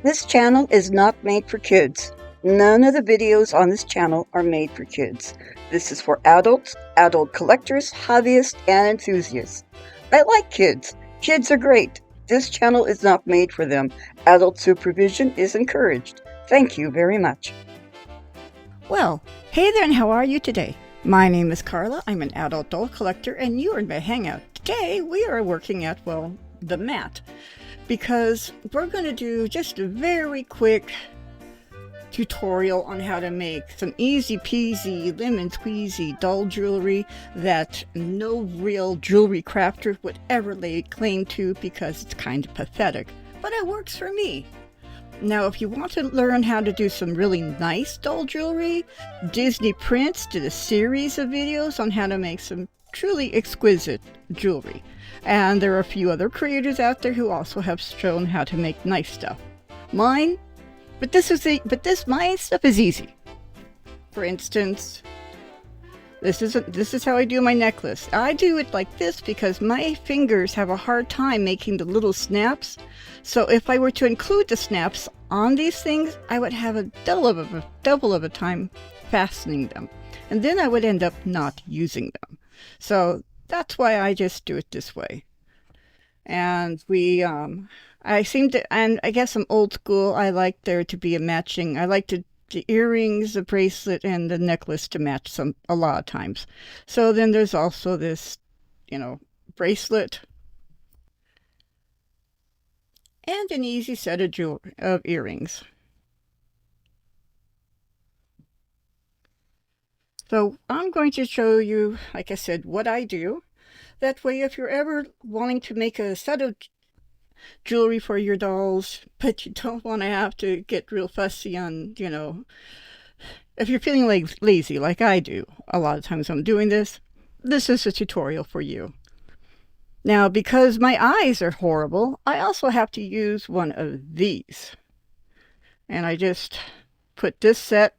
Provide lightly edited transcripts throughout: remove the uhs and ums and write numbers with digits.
This channel is not made for kids. None of the videos on this channel are made for kids. This is for adults, adult collectors, hobbyists, and enthusiasts. I like kids. Kids are great. This channel is not made for them. Adult supervision is encouraged. Thank you very much. Well, hey there, and how are you today? My name is Carla. I'm an adult doll collector, and you are in my hangout. Today, we are working at, well, the mat, because we're going to do just a very quick tutorial on how to make some easy peasy, lemon squeezy doll jewelry that no real jewelry crafter would ever lay claim to, because it's kind of pathetic, but it works for me. Now, if you want to learn how to do some really nice doll jewelry, Disney Prince did a series of videos on how to make some truly exquisite jewelry. And there are a few other creators out there who also have shown how to make nice stuff. My stuff is easy. For instance, this is how I do my necklace. I do it like this because my fingers have a hard time making the little snaps. So if I were to include the snaps on these things, I would have a double of a time fastening them. And then I would end up not using them. So that's why I just do it this way. And and I guess I'm old school. I like there to be a matching. I like the earrings, the bracelet, and the necklace to match a lot of times. So then there's also this, bracelet and an easy set of earrings. So I'm going to show you, like I said, what I do. That way, if you're ever wanting to make a set of jewelry for your dolls, but you don't want to have to get real fussy on, if you're feeling lazy like I do a lot of times when I'm doing this, this is a tutorial for you. Now, because my eyes are horrible, I also have to use one of these. And I just put this set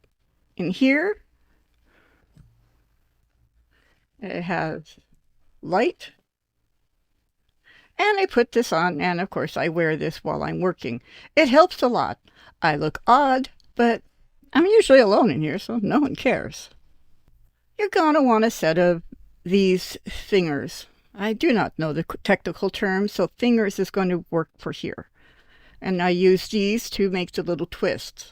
in here. It has light. And I put this on, and of course I wear this while I'm working. It helps a lot. I look odd, but I'm usually alone in here, so no one cares. You're going to want a set of these fingers. I do not know the technical term, so fingers is going to work for here. And I use these to make the little twists.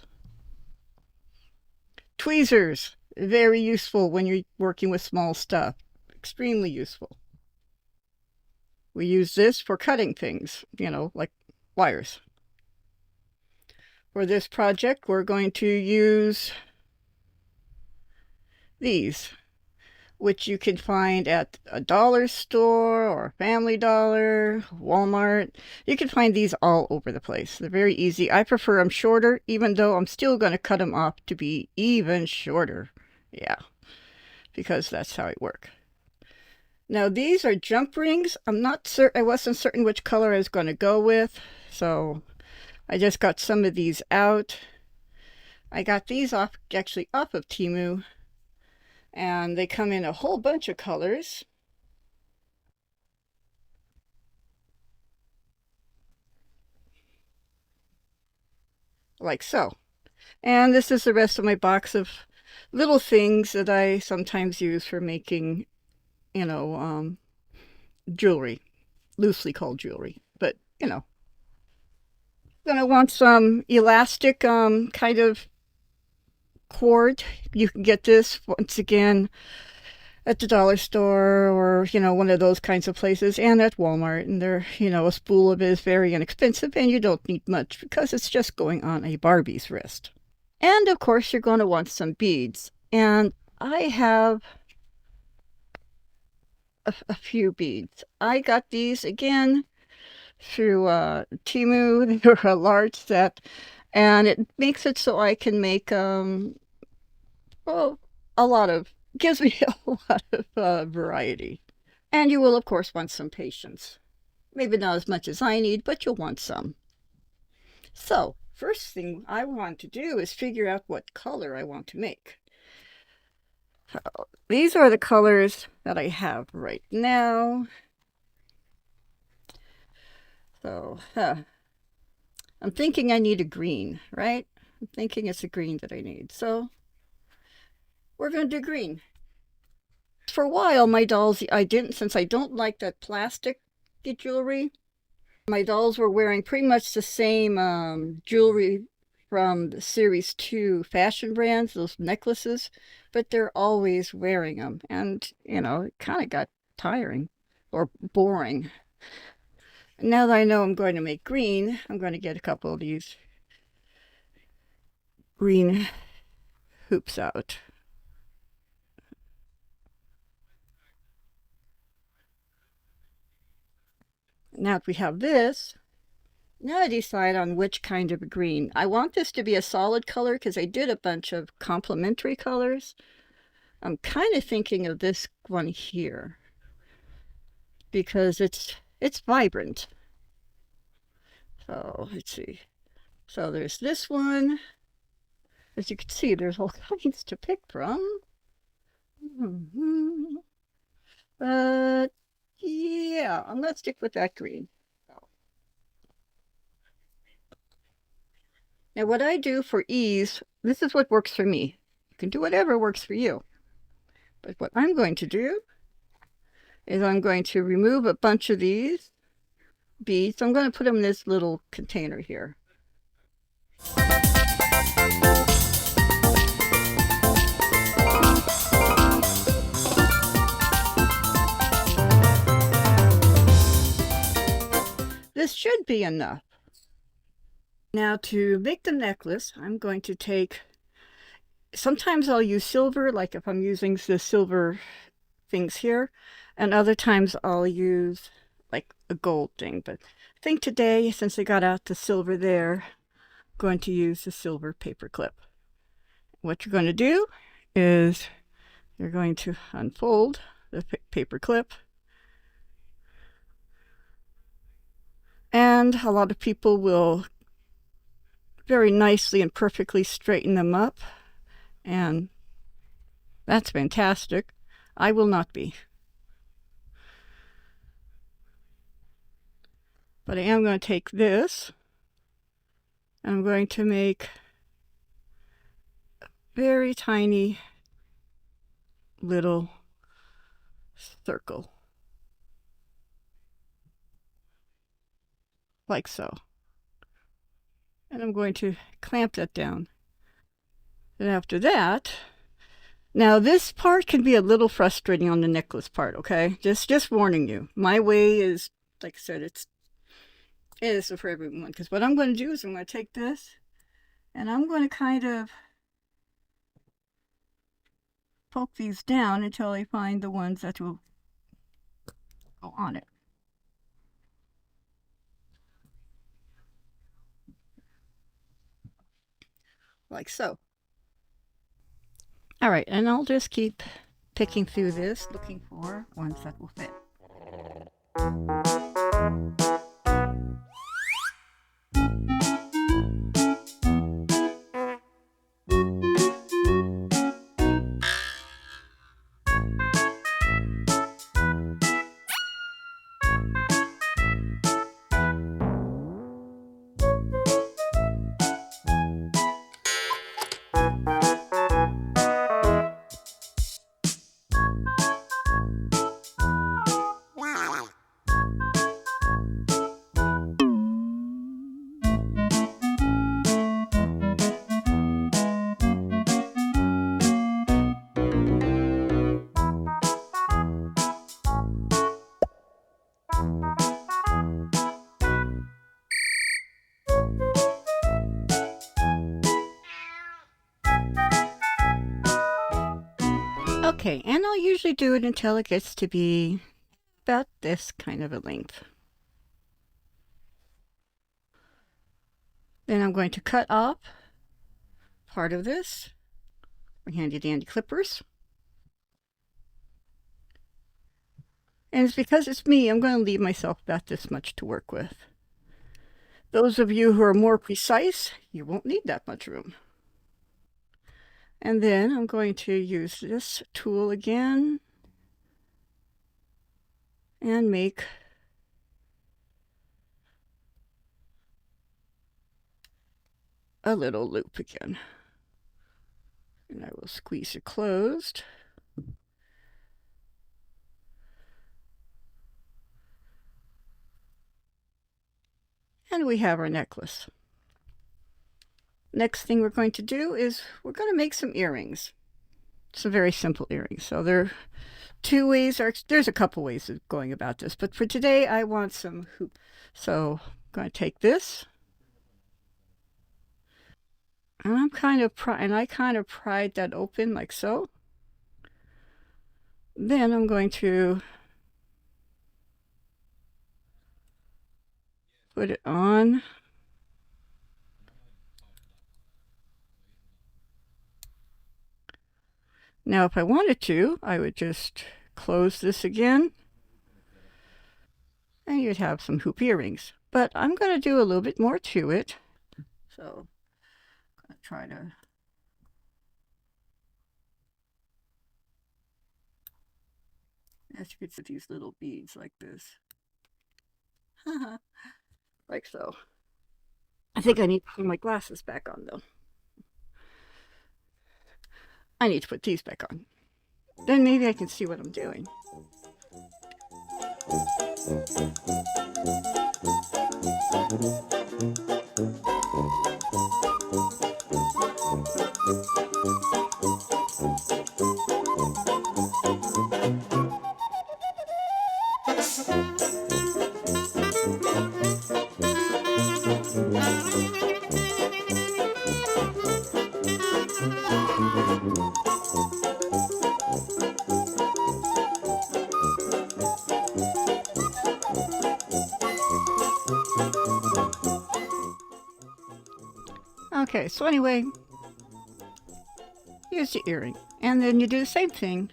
Tweezers, very useful when you're working with small stuff. Extremely useful. We use this for cutting things, like wires. For this project, we're going to use these, which you can find at a dollar store or Family Dollar, Walmart. You can find these all over the place. They're very easy. I prefer them shorter, even though I'm still going to cut them off to be even shorter. Yeah, because that's how I work. Now, these are jump rings. I wasn't certain which color I was going to go with, so I just got some of these out. I got these off of Temu, and they come in a whole bunch of colors. Like so. And this is the rest of my box of little things that I sometimes use for making jewelry, loosely called jewelry, but gonna want some elastic kind of cord. You can get this once again at the dollar store or one of those kinds of places, and at Walmart, and they're a spool of it is very inexpensive, and you don't need much because it's just going on a Barbie's wrist. And of course you're going to want some beads, and I have a few beads. I got these again through Temu. They were a large set, and it makes it so I can make gives me a lot of variety. And you will of course want some patience. Maybe not as much as I need, but you'll want some. So first thing I want to do is figure out what color I want to make. These are the colors that I have right now. So I'm thinking I need a green, right? I'm thinking it's a green that I need. So we're going to do green. For a while, my dolls, since I don't like that plastic jewelry, my dolls were wearing pretty much the same jewelry from the Series 2 fashion brands, those necklaces, but they're always wearing them. And, it kind of got tiring or boring. Now that I know I'm going to make green, I'm going to get a couple of these green hoops out. Now that we have this, now I decide on which kind of green. I want this to be a solid color because I did a bunch of complementary colors. I'm kind of thinking of this one here because it's vibrant. So let's see. So there's this one. As you can see, there's all kinds to pick from. But yeah, I'm gonna stick with that green. Now what I do for ease, this is what works for me. You can do whatever works for you. But what I'm going to do is I'm going to remove a bunch of these beads. I'm going to put them in this little container here. This should be enough. Now to make the necklace, I'm going to take, sometimes I'll use silver, like if I'm using the silver things here, and other times I'll use like a gold thing. But I think today, since I got out the silver there, I'm going to use the silver paper clip. What you're going to do is you're going to unfold the paper clip. And a lot of people will very nicely and perfectly straighten them up. And that's fantastic. I will not be. But I am going to take this. And I'm going to make a very tiny little circle. Like so. And I'm going to clamp that down. And after that, now this part can be a little frustrating on the necklace part, okay? Just warning you. My way is, like I said, it is for everyone. Because what I'm going to do is I'm going to take this and I'm going to kind of poke these down until I find the ones that will go on it. Like so. All right, and I'll just keep picking through this, looking for ones that will fit. Okay, and I'll usually do it until it gets to be about this kind of a length. Then I'm going to cut off part of this. My handy dandy clippers. And it's because it's me, I'm going to leave myself about this much to work with. Those of you who are more precise, you won't need that much room. And then I'm going to use this tool again and make a little loop again. And I will squeeze it closed. And we have our necklace. Next thing we're going to do is we're going to make some earrings. Some very simple earrings. So there are two ways, or there's a couple ways of going about this, but for today I want some hoop. So I'm going to take this, and I kind of pried that open like so. Then I'm going to put it on. Now, if I wanted to, I would just close this again, and you'd have some hoop earrings. But I'm going to do a little bit more to it. So I'm going to try to. As you can see, these little beads like this. Like so. I think I need to put my glasses back on, though. I need to put these back on. Then maybe I can see what I'm doing. Okay, so anyway, here's the earring. And then you do the same thing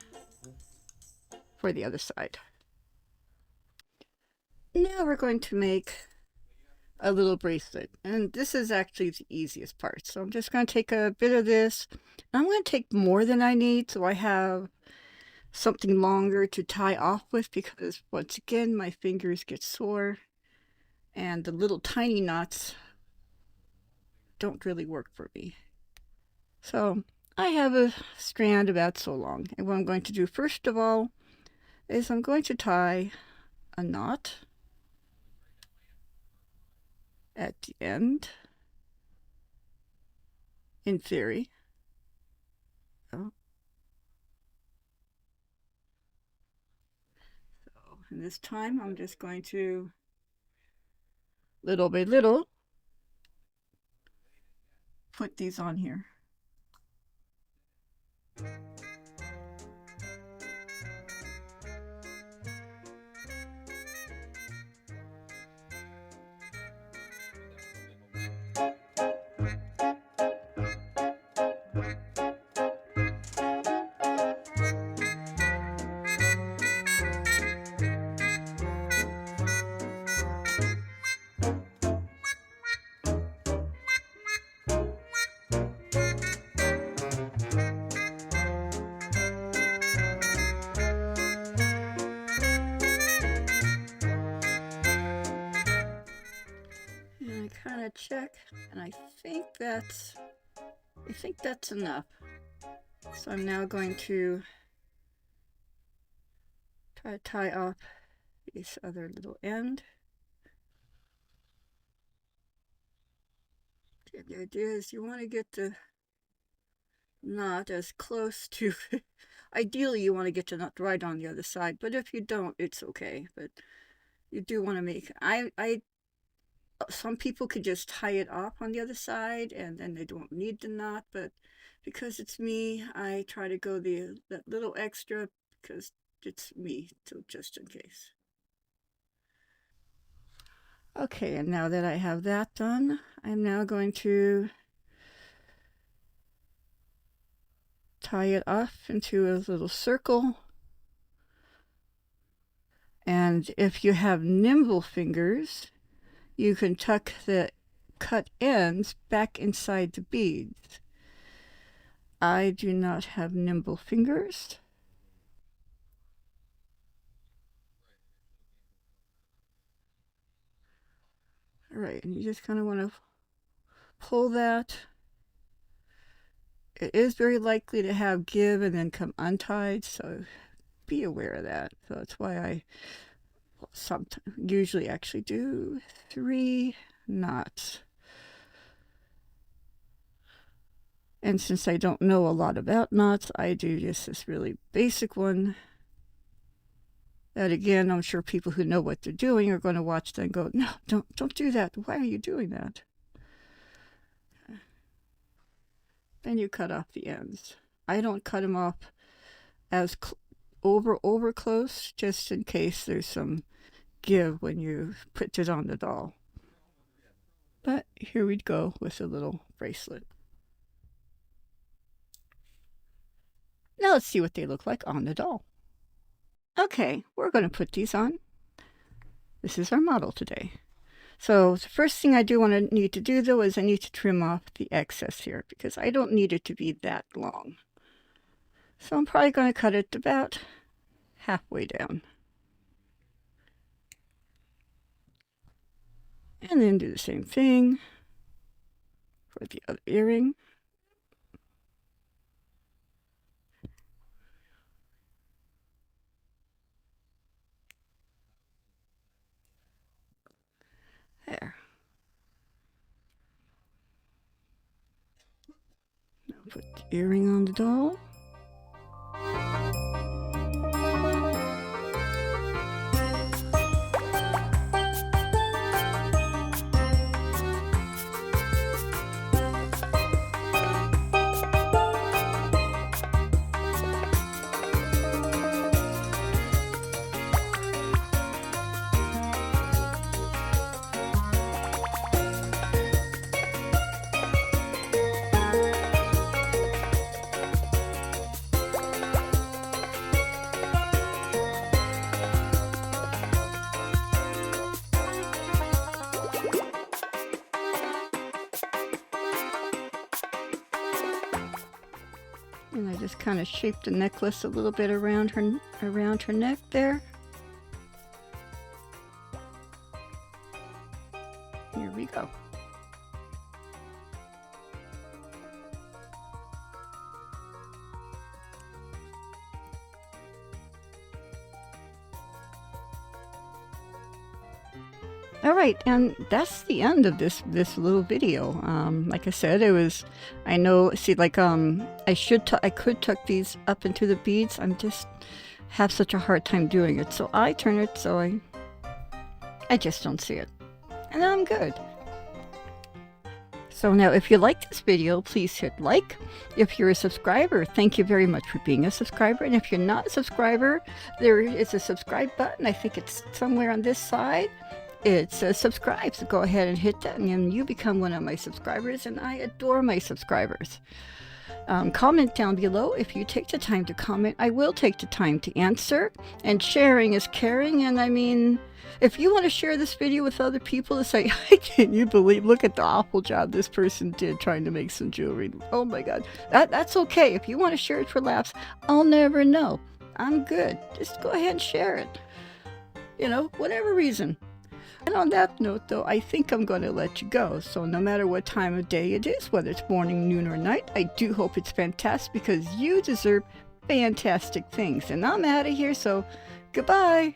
for the other side. Now we're going to make a little bracelet. And this is actually the easiest part. So I'm just going to take a bit of this. I'm going to take more than I need so I have something longer to tie off with, because once again my fingers get sore and the little tiny knots don't really work for me. So I have a strand about so long, and what I'm going to do first of all is I'm going to tie a knot at the end, in theory. Oh. So, and this time I'm just going to, little by little, put these on here. And I kind of check, and I think that's enough. So I'm now going to try to tie off this other little end. The idea is you want to get the knot as close to, ideally you want to get the knot right on the other side, but if you don't, it's okay. But you do want to make, some people could just tie it off on the other side and then they don't need the knot, but because it's me, I try to go that little extra because it's me, so just in case. Okay, and now that I have that done, I'm now going to tie it off into a little circle. And if you have nimble fingers, you can tuck the cut ends back inside the beads. I do not have nimble fingers. All right, and you just kind of want to pull that, it is very likely to have give and then come untied, so be aware of that. So that's why I usually actually do 3 knots. And since I don't know a lot about knots, I do just this really basic one. That again, I'm sure people who know what they're doing are going to watch that and go, no, don't do that. Why are you doing that? Then you cut off the ends. I don't cut them off as over close, just in case there's some give when you put it on the doll. But here we'd go with a little bracelet. Now let's see what they look like on the doll. Okay, we're going to put these on. This is our model today. So the first thing I do need to do though is I need to trim off the excess here because I don't need it to be that long. So I'm probably going to cut it about halfway down. And then do the same thing for the other earring. There. Now put the earring on the doll. And I just kind of shaped the necklace a little bit around her neck there. Here we go. All right, and that's the end of this little video. Like I said, it was, I know, see, like, I could tuck these up into the beads. I'm just have such a hard time doing it. So I turn it so I just don't see it. And I'm good. So now, if you like this video, please hit like. If you're a subscriber, thank you very much for being a subscriber. And if you're not a subscriber, there is a subscribe button. I think it's somewhere on this side. It says subscribe, so go ahead and hit that, and then you become one of my subscribers, and I adore my subscribers. Comment down below if you take the time to comment. I will take the time to answer, and sharing is caring. And I mean, if you want to share this video with other people to say, can you believe, look at the awful job this person did trying to make some jewelry. Oh my God, that's okay. If you want to share it for laughs, I'll never know. I'm good. Just go ahead and share it. You know, whatever reason. And on that note, though, I think I'm going to let you go. So no matter what time of day it is, whether it's morning, noon, or night, I do hope it's fantastic because you deserve fantastic things. And I'm out of here, so goodbye.